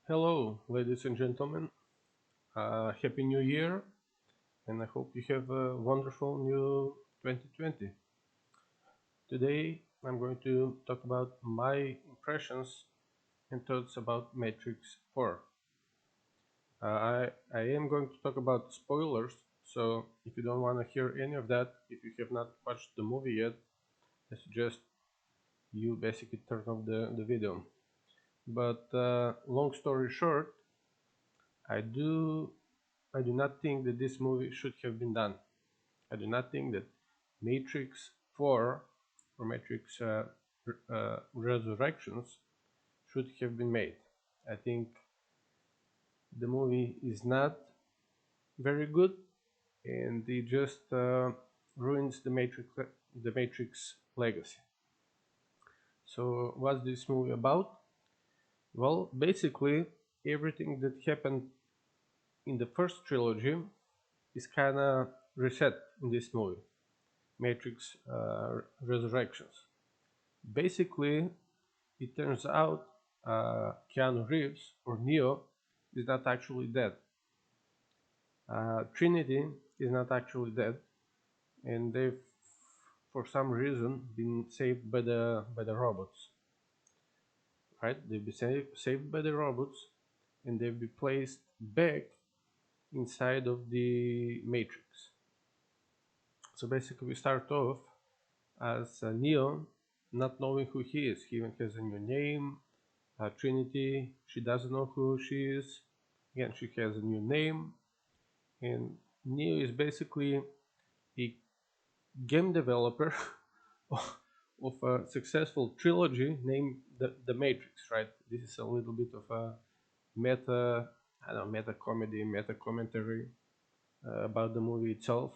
Hello, ladies and gentlemen. Happy New Year, and I hope you have a wonderful new 2020. Today, I'm going to talk about my impressions and thoughts about Matrix 4. I am going to talk about spoilers, so if you don't want to hear any of that, if you have not watched the movie yet, I suggest you basically turn off the video. But long story short, I do I do not think that this movie should have been done. I do not think that Matrix 4 or Matrix Resurrections should have been made. I think the movie is not very good, and it just ruins the Matrix legacy. So, what's this movie about? Well, basically, everything that happened in the first trilogy is kind of reset in this movie, Matrix Resurrections. Basically, it turns out Keanu Reeves, or Neo, is not actually dead. Trinity is not actually dead, and they've, for some reason, been saved by the robots. Right? They've been saved by the robots, and they've been placed back inside of the Matrix. So basically, we start off as Neo, not knowing who he is. He even has a new name. Trinity, she doesn't know who she is. Again, she has a new name, and Neo is basically a game developer of a successful trilogy named the Matrix. Right? This is a little bit of a meta, I don't know, meta comedy, meta commentary about the movie itself.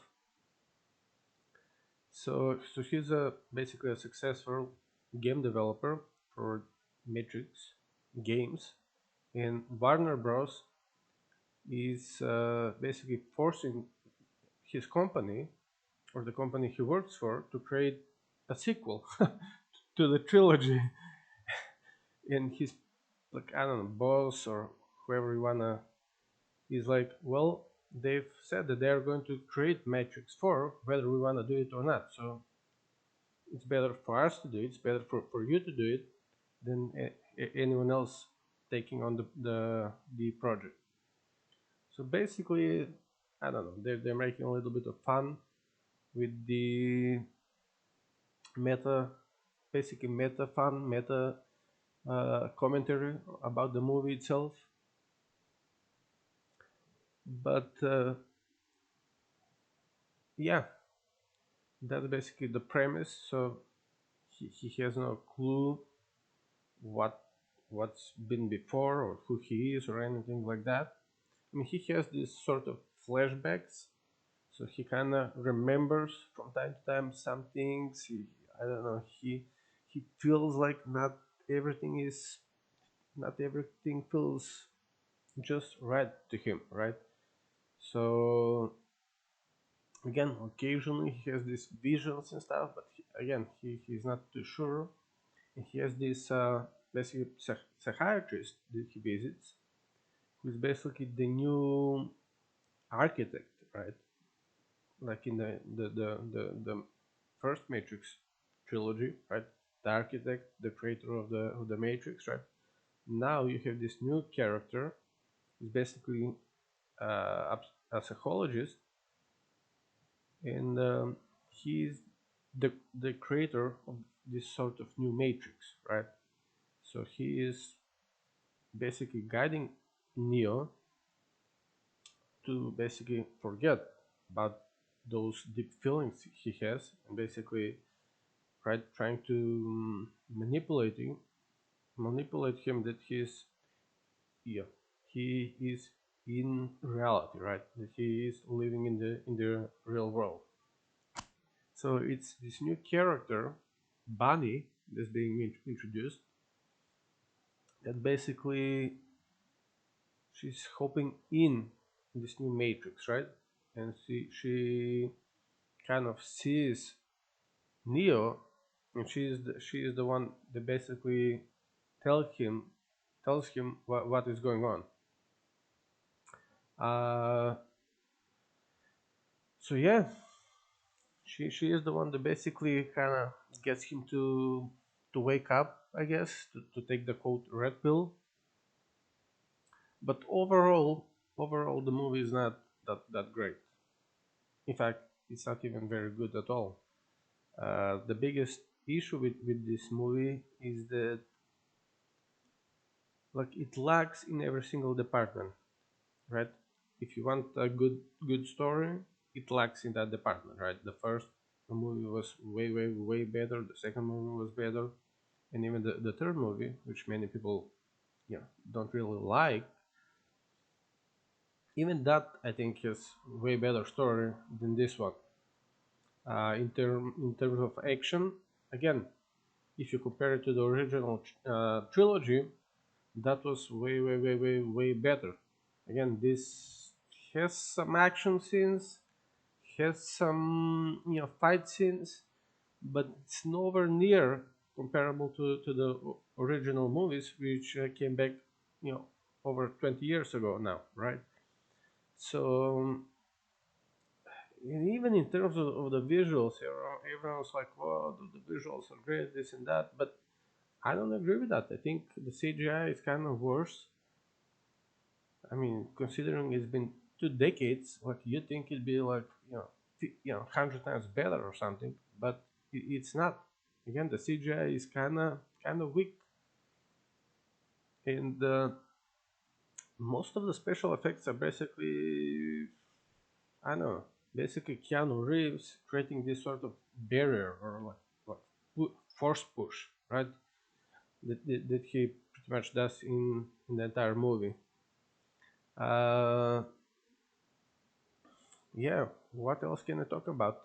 So he's basically a successful game developer for Matrix games, and Warner Bros. Is basically forcing his company or the company he works for to create a sequel to the trilogy. And his, like, I don't know, boss or whoever you wanna, is like, well, they've said that they're going to create Matrix 4 whether we wanna do it or not. So it's better for us to do it. It's better for you to do it than anyone else taking on the project. So basically, I don't know. They're making a little bit of fun with the meta, basically meta fun, meta commentary about the movie itself. But yeah, that's basically the premise. So he has no clue what what's been before or who he is or anything like that. I mean, he has these sort of flashbacks, so he kind of remembers from time to time some things. I don't know, he feels like not everything feels just right to him, right? So again, occasionally he has these visions and stuff, but again, he's not too sure. And he has this basically psychiatrist that he visits, who's basically the new architect, right? Like in the first Matrix trilogy, right? The architect, the creator of the Matrix, right? Now you have this new character who's basically a psychologist, and he's the creator of this sort of new Matrix, right? So he is basically guiding Neo to basically forget about those deep feelings he has, and basically right trying to manipulate him that he's, yeah, he is in reality, right? That he is living in the real world. So it's this new character, Bunny, that's being introduced. That basically she's hopping in this new matrix, right? And she kind of sees Neo, and she is the one that basically tell him tells him what is going on. Uh, so yeah, she is the one that basically kind of gets him to wake up, I guess, to take the quote red pill. But overall, the movie is not that great. In fact, it's not even very good at all. The biggest issue with this movie is that like it lacks in every single department, right? If you want a good story, it lacks in that department, right? The first movie was way better. The second movie was better, and even the third movie, which many people don't really like, even that I think is way better story than this one. In terms of action, again, if you compare it to the original trilogy, that was way better. Again, this has some action scenes, has some fight scenes, but it's nowhere near comparable to the original movies, which came back, you know, over 20 years ago now, right? So, and even in terms of the visuals, everyone's like, "Well, the visuals are great, this and that," but I don't agree with that. I think the CGI is kind of worse. I mean, considering it's been 2 decades, like you think it'd be like 100 times better or something, but it's not. Again, the CGI is kind of weak, and most of the special effects are basically, I don't know, basically Keanu Reeves creating this sort of barrier or like force push, right? That he pretty much does in the entire movie. Uh, yeah, what else can I talk about?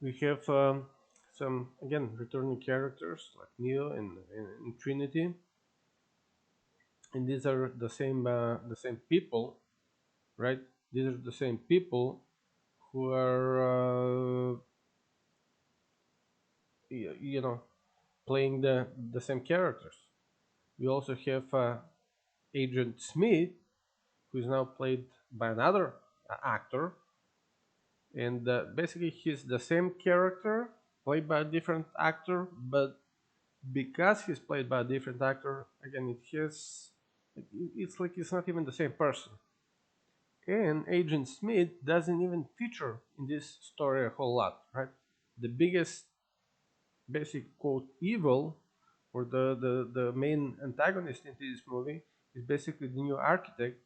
We have some again returning characters like Neo and Trinity, and these are the same people, right? These are the same people who are you know playing the same characters. We also have Agent Smith, who is now played by another actor, and basically he's the same character played by a different actor, but because he's played by a different actor, again, it's like it's not even the same person. And Agent Smith doesn't even feature in this story a whole lot, right? The biggest basic quote evil, or the main antagonist in this movie, is basically the new architect,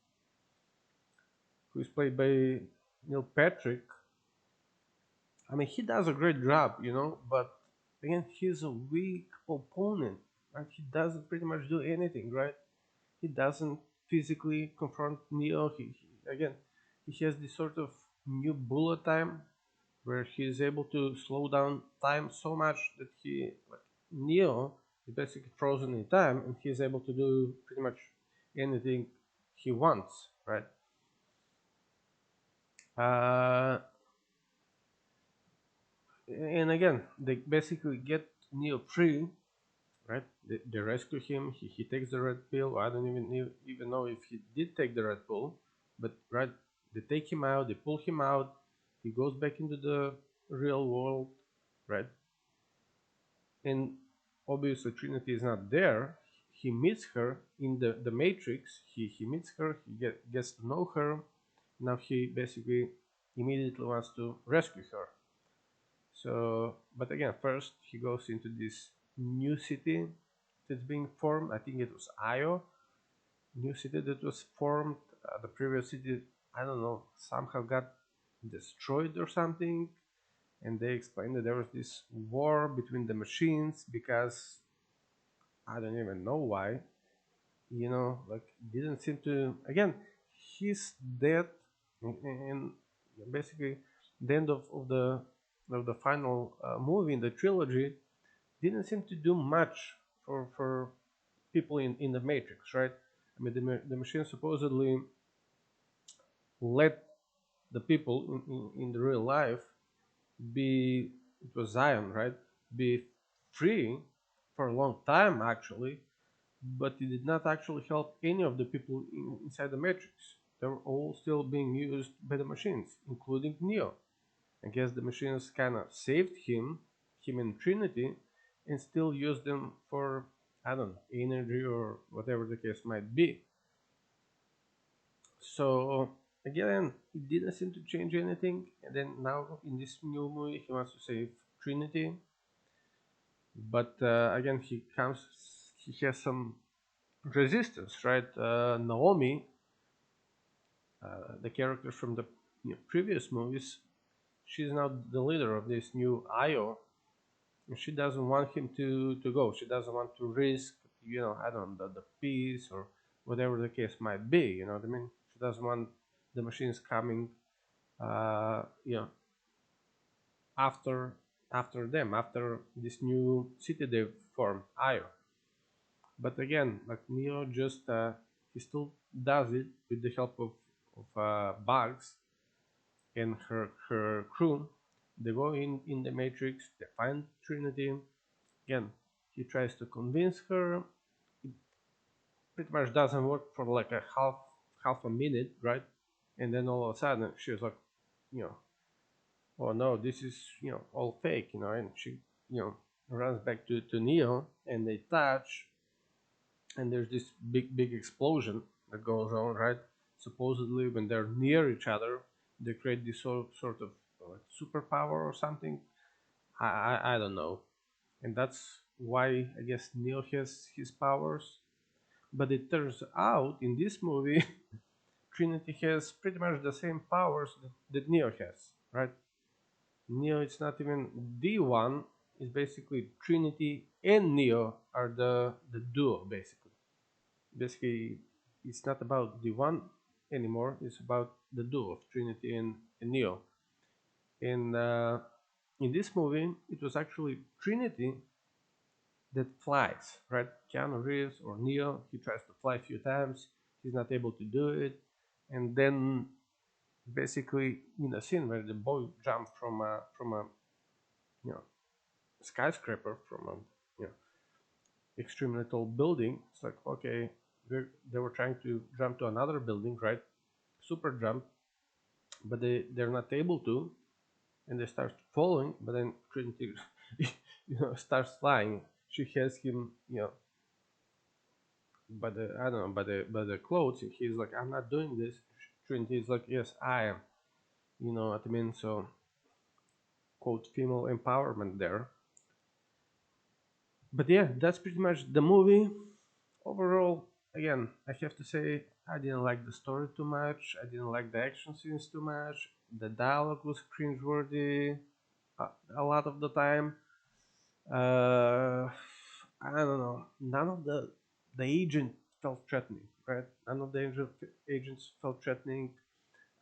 who is played by Neil Patrick. I mean, he does a great job, but again, he's a weak opponent, right? He doesn't pretty much do anything, right? He doesn't physically confront Neo. Again, he has this sort of new bullet time where he is able to slow down time so much that Neo is basically frozen in time, and he's able to do pretty much anything he wants, right? Uh, and again, they basically get Neo free, right? They rescue him. He takes the red pill. I don't even know if he did take the red pill, but right, they take him out. They pull him out. He goes back into the real world, right? And obviously Trinity is not there. He meets her in the Matrix. He meets her. Gets to know her. Now he basically immediately wants to rescue her. So, but again, first he goes into this new city that's being formed. I think it was Io, new city that was formed. The previous city, I don't know, somehow got destroyed or something. And they explained that there was this war between the machines because I don't even know why. Like didn't seem to. Again, he's dead, and basically the end of the final movie in the trilogy didn't seem to do much for people in the Matrix, right? I mean, the machine supposedly let the people in the real life be, it was Zion, right? Be free for a long time, actually, but it did not actually help any of the people inside the Matrix. They were all still being used by the machines, including Neo. I guess the machines kind of saved him and Trinity, and still used them for, I don't know, energy or whatever the case might be. So again, it didn't seem to change anything. And then now in this new movie, he wants to save Trinity, but again, he has some resistance, right? Naomi, the character from the previous movies, she's now the leader of this new IO, and she doesn't want him to go. She doesn't want to risk, I don't know, the peace or whatever the case might be. You know what I mean? She doesn't want the machines coming, after them, after this new city they've formed, Io. But again, like Neo just he still does it with the help of Bugs and her crew. They go in the Matrix. They find Trinity. Again, he tries to convince her. It pretty much doesn't work for like a half a minute, right? And then all of a sudden she's like, you know, oh no, this is all fake, and she you know runs back to Neo, and they touch, and there's this big explosion that goes on, right? Supposedly, when they're near each other, they create this sort of superpower or something. I don't know, and that's why I guess Neo has his powers. But it turns out in this movie, Trinity has pretty much the same powers that Neo has, right? Neo it's not even D1, it's basically Trinity and Neo are the duo basically. Basically it's not about D1 anymore, it's about the duo of Trinity and Neo. And in this movie it was actually Trinity that flies, right? Keanu Reeves or Neo, he tries to fly a few times, he's not able to do it, and then basically in a scene where the boy jumps from a you know skyscraper, from a you know extremely tall building. It's like, okay, they were trying to jump to another building, right? Super jump, but they're not able to, and they start falling. But then Trinity, starts flying. She has him, by the I don't know, by the clothes. And he's like, I'm not doing this. Trinity is like, yes, I am. You know what I mean? So, quote, female empowerment there. But yeah, that's pretty much the movie. Overall, again, I have to say I didn't like the story too much. I didn't like the action scenes too much. The dialogue was cringeworthy a lot of the time. Uh, I don't know. None of the agent felt threatening, right? None of the agents felt threatening.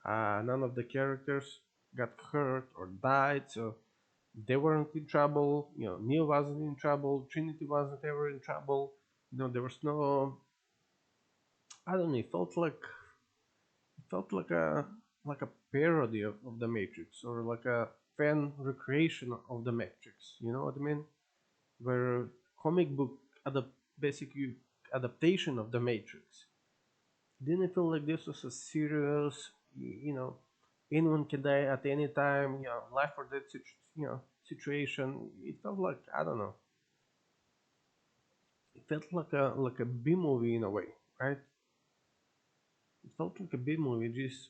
None of the characters got hurt or died, so they weren't in trouble. Neo wasn't in trouble. Trinity wasn't ever in trouble. There was no. I don't know. It felt like a parody of the Matrix, or like a fan recreation of the Matrix. You know what I mean? Where comic book basically adaptation of the Matrix. Didn't feel like this was a serious, anyone can die at any time, life or death, situation. It felt like, I don't know. It felt like a B movie in a way, right? It felt like a B movie, just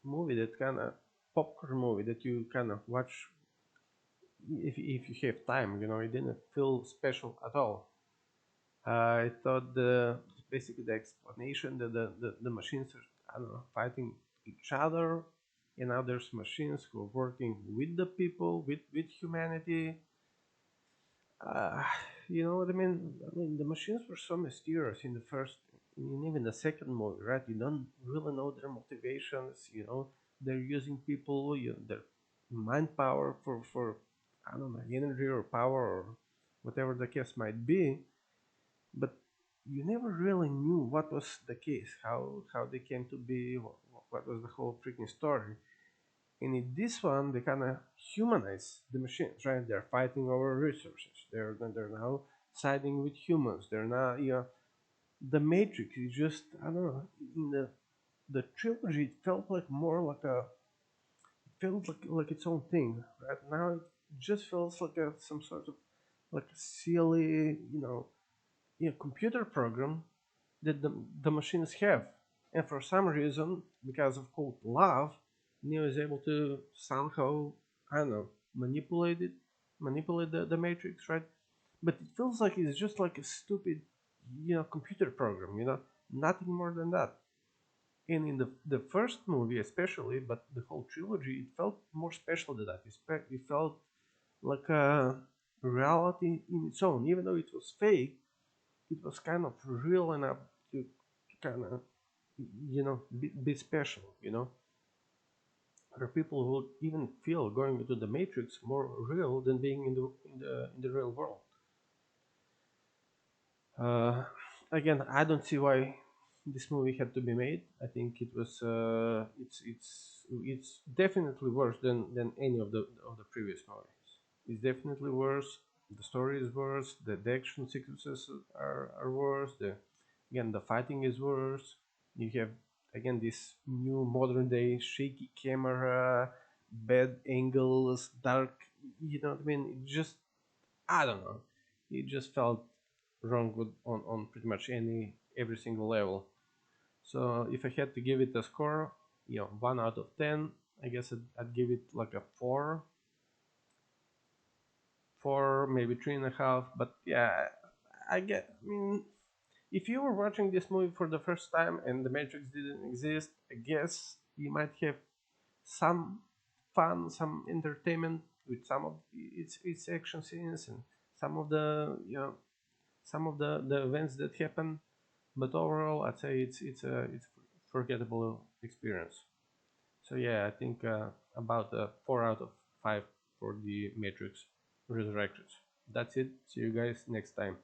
movie that kind of popcorn movie that you kind of watch if you have time. It didn't feel special at all. I thought basically the explanation that the machines are, I don't know, fighting each other, and now there's machines who are working with the people, with humanity. uh, you know what I mean? I mean, the machines were so mysterious in the first, in even the second movie, right? You don't really know their motivations. They're using people, their mind power for I don't know, energy or power or whatever the case might be. But you never really knew what was the case, how they came to be, what was the whole freaking story. And in this one, they kind of humanize the machines, right? They're fighting over resources. They're now siding with humans. They're not, the Matrix is just, I don't know, in the trilogy it felt like more like a, it felt like its own thing. Right now it just feels like some sort of like a silly, computer program that the machines have. And for some reason, because of cold love, Neo is able to somehow, I don't know, manipulate the Matrix, right? But it feels like it's just like a stupid, computer program, nothing more than that. And in the first movie, especially, but the whole trilogy, it felt more special than that. It felt like a reality in its own, even though it was fake. It was kind of real enough to kind of be special. There are people who even feel going into the Matrix more real than being in the real world. uh, Again, I don't see why this movie had to be made. I think it was it's definitely worse than any of the previous movies. It's definitely worse. The story is worse. The action sequences are worse. The fighting is worse. You have again this new modern day shaky camera, bad angles, dark. You know what I mean? It just, I don't know. It just felt wrong on pretty much every single level. So if I had to give it a score, 1 out of 10, I guess I'd give it like a four, maybe 3.5. But yeah, I mean, if you were watching this movie for the first time and the Matrix didn't exist, I guess you might have some fun, some entertainment with some of its action scenes and some of the events that happen. But overall, I'd say it's forgettable experience. So yeah, I think about 4 out of 5 for the Matrix Resurrections. That's it. See you guys next time.